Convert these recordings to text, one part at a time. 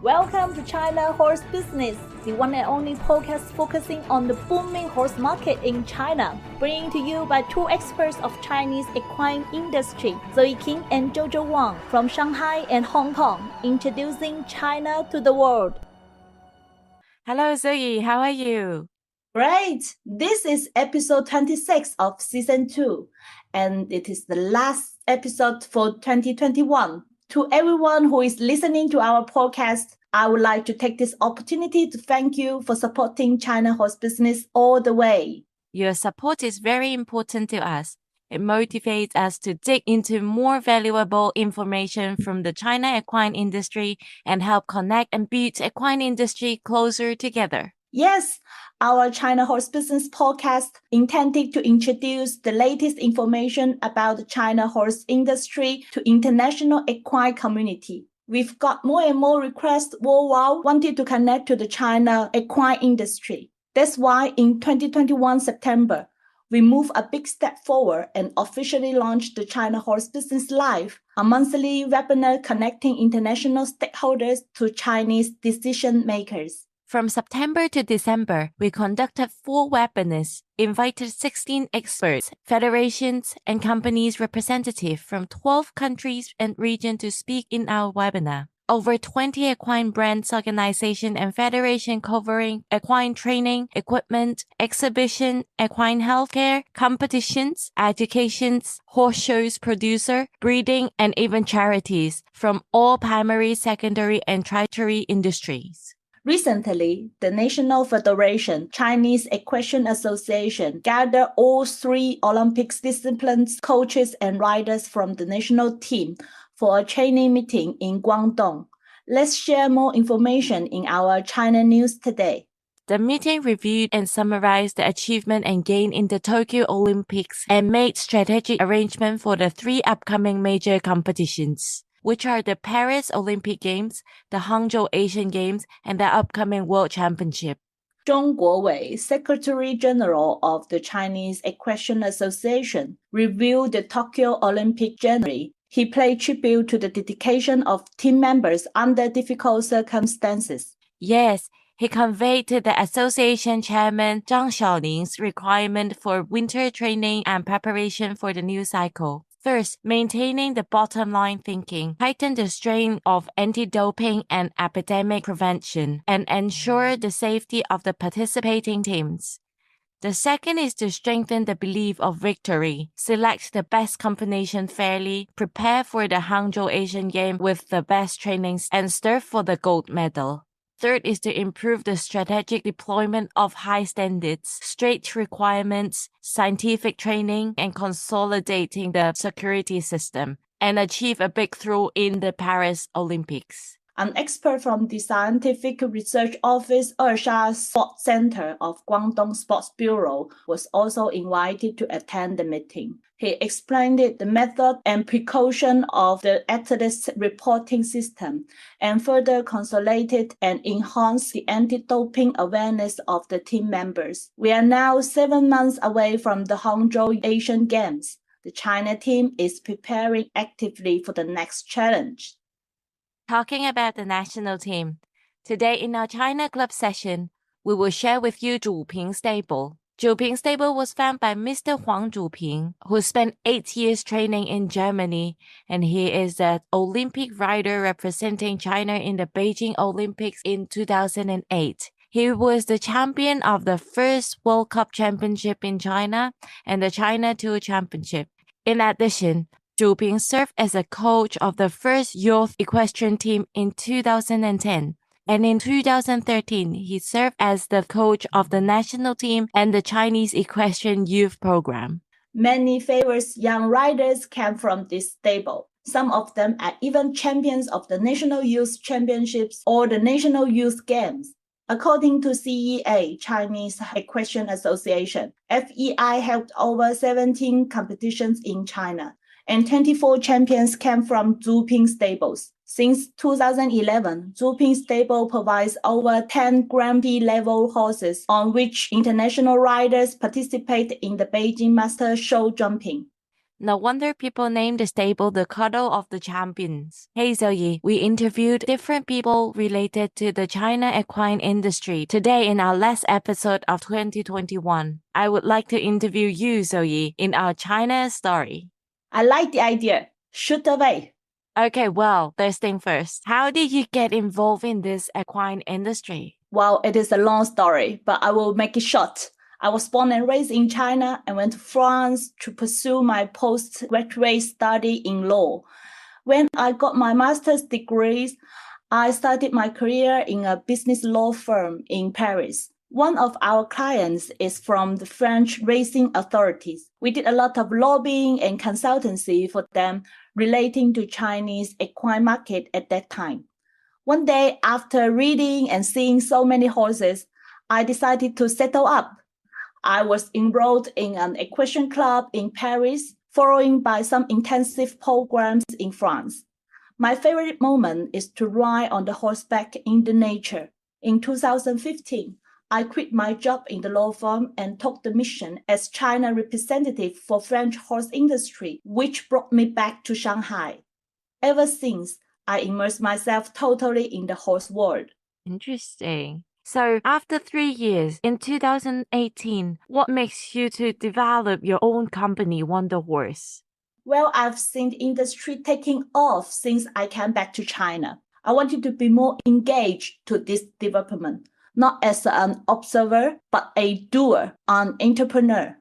Welcome to China Horse Business, the one and only podcast focusing on the booming horse market in China, bringing to you by two experts of Chinese equine industry, Zoe Quin and Jojo Wang from Shanghai and Hong Kong, introducing China to the world. Hello Zoe, how are you? Great! This is episode 26 of season 2, and it is the last episode for 2021. To everyone who is listening to our podcast, I would like to take this opportunity to thank you for supporting China Horse Business all the way. Your support is very important to us. It motivates us to dig into more valuable information from the China equine industry and help connect and build equine industry closer together. Yes, our China Horse Business podcast intended to introduce the latest information about the China horse industry to international equine community. We've got more and more requests worldwide wanting to connect to the China equine industry. That's why in 2021 September, we moved a big step forward and officially launched the China Horse Business Live, a monthly webinar connecting international stakeholders to Chinese decision makers. From September to December, we conducted 4 webinars, invited 16 experts, federations, and companies representatives from 12 countries and regions to speak in our webinar. Over 20 equine brands, organizations, and federations covering equine training, equipment, exhibition, equine healthcare, competitions, educations, horse shows producer, breeding, and even charities from all primary, secondary, and tertiary industries. Recently, the National Federation Chinese Equestrian Association gathered all 3 Olympics disciplines coaches and riders from the national team for a training meeting in Guangdong. Let's share more information in our China news today. The meeting reviewed and summarized the achievement and gain in the Tokyo Olympics and made strategic arrangements for the 3 upcoming major competitions, which are the Paris Olympic Games, the Hangzhou Asian Games, and the upcoming World Championship. Zhong Guowei, Secretary General of the Chinese Equestrian Association, reviewed the Tokyo Olympic January. He paid tribute to the dedication of team members under difficult circumstances. Yes, he conveyed to the association chairman Zhang Xiaoling's requirement for winter training and preparation for the new cycle. First, maintaining the bottom line thinking, heighten the strain of anti-doping and epidemic prevention, and ensure the safety of the participating teams. The second is to strengthen the belief of victory, select the best combination fairly, prepare for the Hangzhou Asian Games with the best trainings, and strive for the gold medal. Third is to improve the strategic deployment of high standards, strict requirements, scientific training, and consolidating the security system, and achieve a breakthrough in the Paris Olympics. An expert from the Scientific Research Office Ersha Sports Center of Guangdong Sports Bureau was also invited to attend the meeting. He explained the method and precaution of the athletes' reporting system and further consolidated and enhanced the anti-doping awareness of the team members. We are now 7 months away from the Hangzhou Asian Games. The China team is preparing actively for the next challenge. Talking about the national team, today in our China Club session, we will share with you Zuping Stable. Zuping Stable was founded by Mr. Huang Zuping, who spent 8 years training in Germany, and he is the Olympic rider representing China in the Beijing Olympics in 2008. He was the champion of the first World Cup Championship in China and the China Tour Championship. In addition, Zuping served as a coach of the first youth equestrian team in 2010. And in 2013, he served as the coach of the national team and the Chinese Equestrian Youth Program. Many famous young riders came from this stable. Some of them are even champions of the National Youth Championships or the National Youth Games. According to CEA, Chinese Equestrian Association, FEI held over 17 competitions in China, and 24 champions came from Zuping stables. Since 2011, Zuping stable provides over 10 Grand Prix level horses on which international riders participate in the Beijing Master Show jumping. No wonder people named the stable the Cuddle of the Champions. Hey Zoe, we interviewed different people related to the China equine industry today in our last episode of 2021. I would like to interview you, Zoe, in our China story. I like the idea. Shoot away. Okay, well, first thing first. How did you get involved in this equine industry? Well, it is a long story, but I will make it short. I was born and raised in China and went to France to pursue my postgraduate study in law. When I got my master's degrees, I started my career in a business law firm in Paris. One of our clients is from the French racing authorities. We did a lot of lobbying and consultancy for them relating to Chinese equine market at that time. One day, after reading and seeing so many horses, I decided to settle up. I was enrolled in an equestrian club in Paris, followed by some intensive programs in France. My favorite moment is to ride on the horseback in the nature. In 2015, I quit my job in the law firm and took the mission as China representative for French horse industry, which brought me back to Shanghai. Ever since, I immersed myself totally in the horse world. Interesting. So after 3 years, in 2018, what makes you to develop your own company, Wonder Horse? Well, I've seen the industry taking off since I came back to China. I wanted to be more engaged to this development, not as an observer, but a doer, an entrepreneur.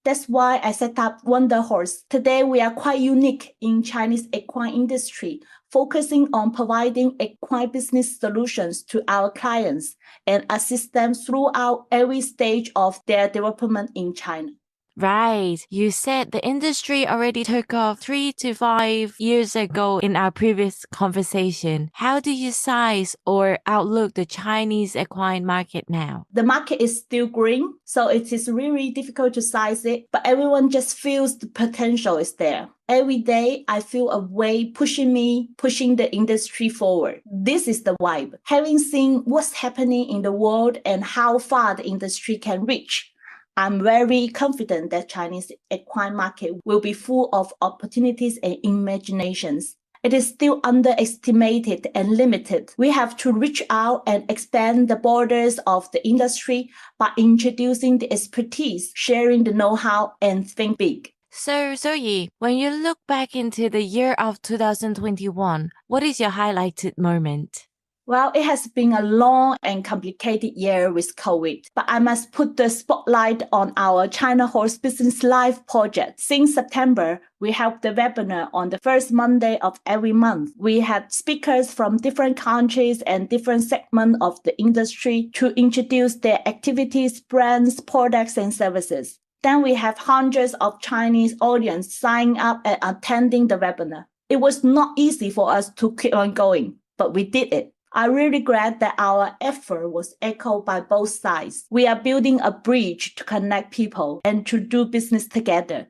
That's why I set up Wonder Horse. Today, we are quite unique in Chinese equine industry, focusing on providing equine business solutions to our clients and assist them throughout every stage of their development in China. Right. You said the industry already took off 3 to 5 years ago in our previous conversation. How do you size or outlook the Chinese equine market now? The market is still growing, so it is really difficult to size it, but everyone just feels the potential is there. Every day, I feel a wave pushing the industry forward. This is the vibe. Having seen what's happening in the world and how far the industry can reach, I'm very confident that Chinese equine market will be full of opportunities and imaginations. It is still underestimated and limited. We have to reach out and expand the borders of the industry by introducing the expertise, sharing the know-how, and think big. So, Zoe, when you look back into the year of 2021, what is your highlighted moment? Well, it has been a long and complicated year with COVID, but I must put the spotlight on our China Horse Business Live project. Since September, we held the webinar on the first Monday of every month. We had speakers from different countries and different segments of the industry to introduce their activities, brands, products, and services. Then we have hundreds of Chinese audience signing up and attending the webinar. It was not easy for us to keep on going, but we did it. I'm really glad that our effort was echoed by both sides. We are building a bridge to connect people and to do business together.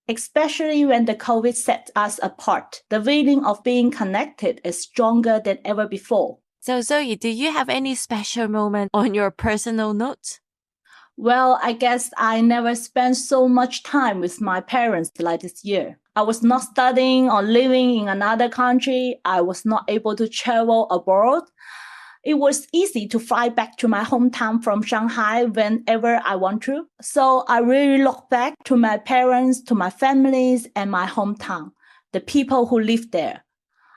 Especially when the COVID set us apart, the feeling of being connected is stronger than ever before. So Zoe, do you have any special moment on your personal note? Well, I guess I never spent so much time with my parents like this year. I was not studying or living in another country. I was not able to travel abroad. It was easy to fly back to my hometown from Shanghai whenever I want to. So I really look back to my parents, to my families, and my hometown, the people who live there.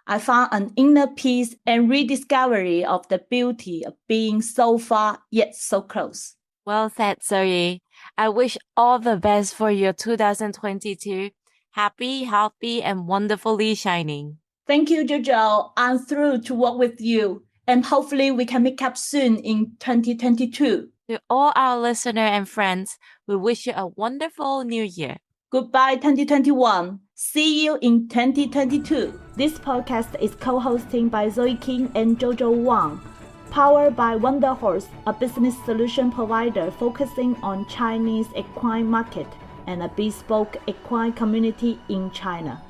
I found an inner peace and rediscovery of the beauty of being so far yet so close. Well said, Zoe. I wish all the best for your 2022. Happy, healthy, and wonderfully shining. Thank you, Jojo. I'm thrilled to work with you, and hopefully we can meet up soon in 2022. To all our listeners and friends, we wish you a wonderful new year. Goodbye, 2021. See you in 2022. This podcast is co-hosted by Zoe Quin and Jojo Wang. Powered by Wonder Horse, a business solution provider focusing on Chinese equine market and a bespoke equine community in China.